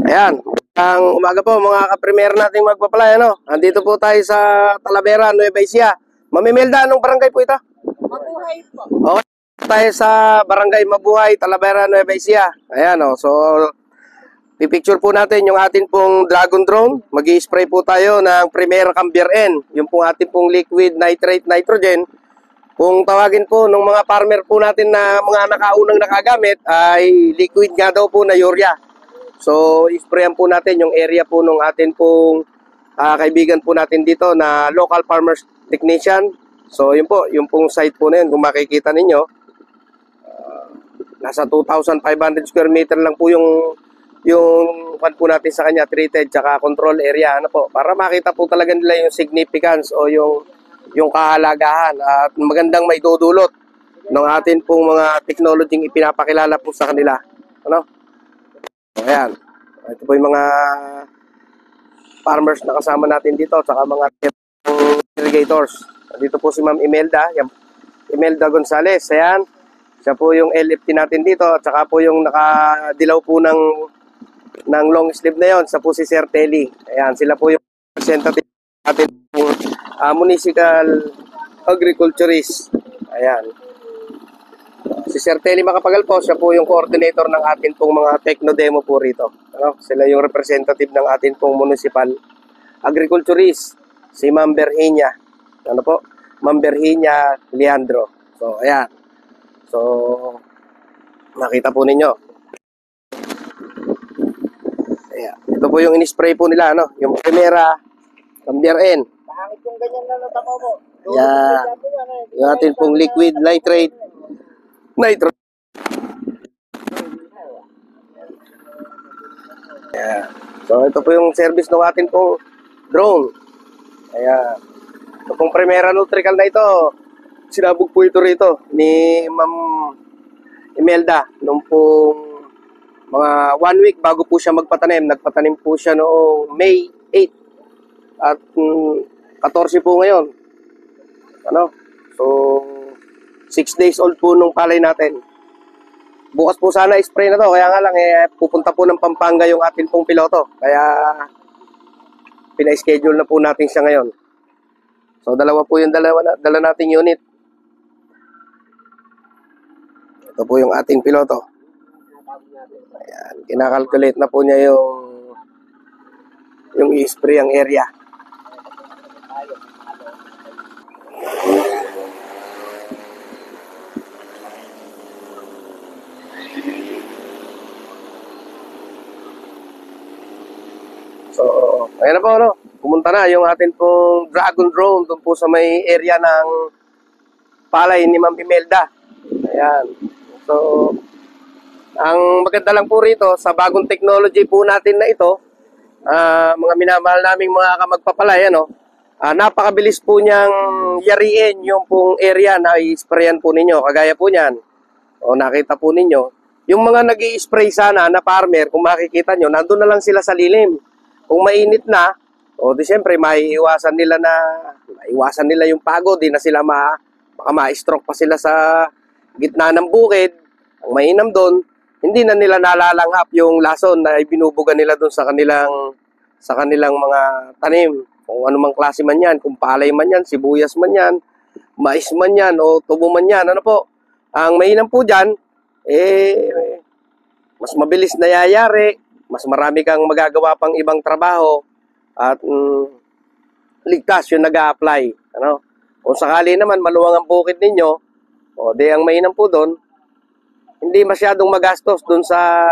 Ayan, ang umaga po mga ka-premier nating magpapalay, ano? Andito po tayo sa Talavera, Nueva Ecija. Ma'am Imelda, anong barangay po ito? Mabuhay po. Okay, tayo sa barangay Mabuhay, Talavera, Nueva Ecija. Ayan, oh. So, pipicture po natin yung atin pong Dragon Drone. Mag-i-spray po tayo ng Premier Cambier N. Yung pong atin pong liquid nitrate nitrogen. Kung tawagin po ng mga farmer po natin na mga nakaunang nakagamit ay liquid nga daw po na urea. So, isprayan po natin yung area po ng atin pong kaibigan po natin dito na local farmers technician. So, yun po, yung pong site po na yun, kung makikita ninyo, nasa 2,500 square meter lang po yung pan po natin sa kanya, treated, tsaka control area, ano po, para makita po talaga nila yung significance o yung kahalagahan at magandang maidudulot ng atin pong mga technology ipinapakilala po sa kanila. Ano? Ayan. Ito po yung mga farmers na kasama natin dito tsaka mga irrigators. Dito po si Ma'am Imelda, Imelda Gonzales. Ayan. Siya po yung LFT natin dito at saka po yung nakadilaw po ng long sleeve na yon. Siya po si Sir Telly. Ayan. Sila po yung representative natin po municipal agriculturist. Ayan. Si Sir Telly Macapagal po, siya po yung coordinator ng atin pong mga techno demo po rito. Ano? Sila yung representative ng atin pong municipal agriculturist, si Ma'am Berhinia. Ano po? Ma'am Berhinia Leandro. So, ayan. So, makita po ninyo. Ayan. Ito po yung in-spray po nila, ano? Yung Primera Cambier N. Pangit yung ganyan na natama mo. Ayan. Yung atin pong liquid nitrate nitro. Ayan. So, ito po yung service ng atin pong drone. Ayan. Ito pong Primera Nutrical na ito. Sinabog po ito rito ni Ma'am Imelda nung pong mga 1 week bago po siya magpatanim. Nagpatanim po siya noong May 8 at 14 po ngayon. Ano? So, 6 days old po nung palay natin. Bukas po sana spray na to. Kaya nga lang, pupunta po ng Pampanga yung atin pong piloto. Kaya, pina-schedule na po natin siya ngayon. So, dalawa po yung dala nating unit. Ito po yung ating piloto. Ayan, kinakalculate na po niya yung i-spray ang area. So, ayan na po, ano? Pumunta na yung atin pong Dragon Drone doon po sa may area ng palay ni Ma'am Imelda. Ayan. So, ang maganda lang po rito, sa bagong technology po natin na ito, mga minamahal naming mga kamagpapalay, ano, napakabilis po niyang yariin yung pong area na i-sprayan po ninyo. Kagaya po niyan, o nakita po ninyo, yung mga nag-i-spray sana na farmer, kung makikita nyo, nandun na lang sila sa lilim. Kung mainit na, o di siyempre maiiwasan nila yung pagod, di na sila baka ma-stroke pa sila sa gitna ng bukid. Ang mainam doon, hindi na nila nalalanghap yung lason na ibinubuga nila doon sa kanilang mga tanim. Kung anumang klase man yan, kung palay man yan, sibuyas man yan, mais man yan, o tubo man yan, ano po. Ang mainam po dyan, mas mabilis na yayari, mas marami kang magagawa pang ibang trabaho at ligtas yung nag-a-apply. Ano? Kung sakali naman maluwang ang bukid ninyo, o di ang mainam po doon, hindi masyadong magastos doon sa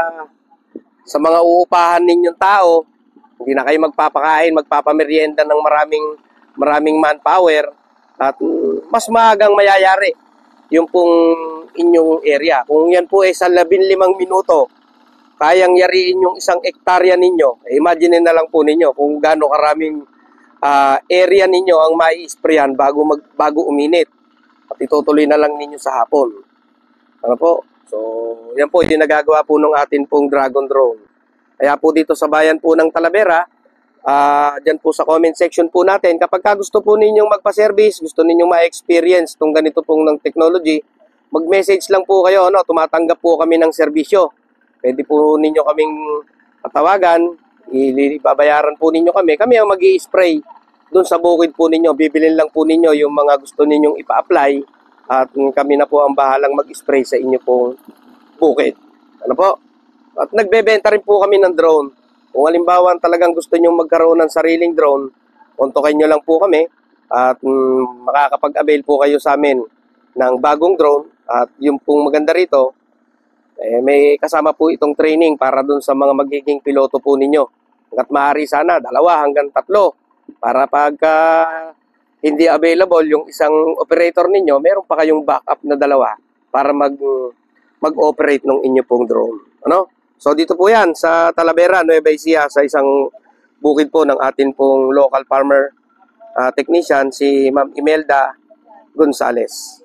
mga uupahan ninyong tao. Hindi na kayo magpapakain, magpapamerienda ng maraming manpower at mas maagang mayayari yung pong inyong area. Kung yan po ay sa 15 minuto, kayang yariin yung 1 hektarya ninyo, imagine na lang po ninyo kung gaano karaming area ninyo ang mai-sprayan bago uminit. At itutuloy na lang ninyo sa hapon. Ano po? So, yan po yung nagagawa po ng atin pong Dragon Drone. Kaya po dito sa bayan po ng Talavera, dyan po sa comment section po natin, kapag gusto po ninyong magpa-service, gusto ninyong ma-experience itong ganito pong ng technology, mag-message lang po kayo, no? Tumatanggap po kami ng serbisyo. Pwede po ninyo kaming katawagan, babayaran po ninyo kami. Kami ang mag-i-spray doon sa bukid po ninyo. Bibilin lang po ninyo yung mga gusto ninyong ipa-apply at kami na po ang bahalang mag-spray sa inyo pong bukid. Ano po? At nagbebenta rin po kami ng drone. Kung halimbawa talagang gusto nyong magkaroon ng sariling drone, kontakin nyo lang po kami at makakapag-avail po kayo sa amin ng bagong drone. At yung pong maganda rito, may kasama po itong training para dun sa mga magiging piloto po ninyo. At maaari sana 2 hanggang 3 para pagka hindi available yung isang operator ninyo, meron pa kayong backup na 2 para mag-operate ng inyo pong drone. Ano? So dito po yan sa Talavera, Nueva Ecija, sa isang bukid po ng atin pong local farmer technician, si Ma'am Imelda Gonzales.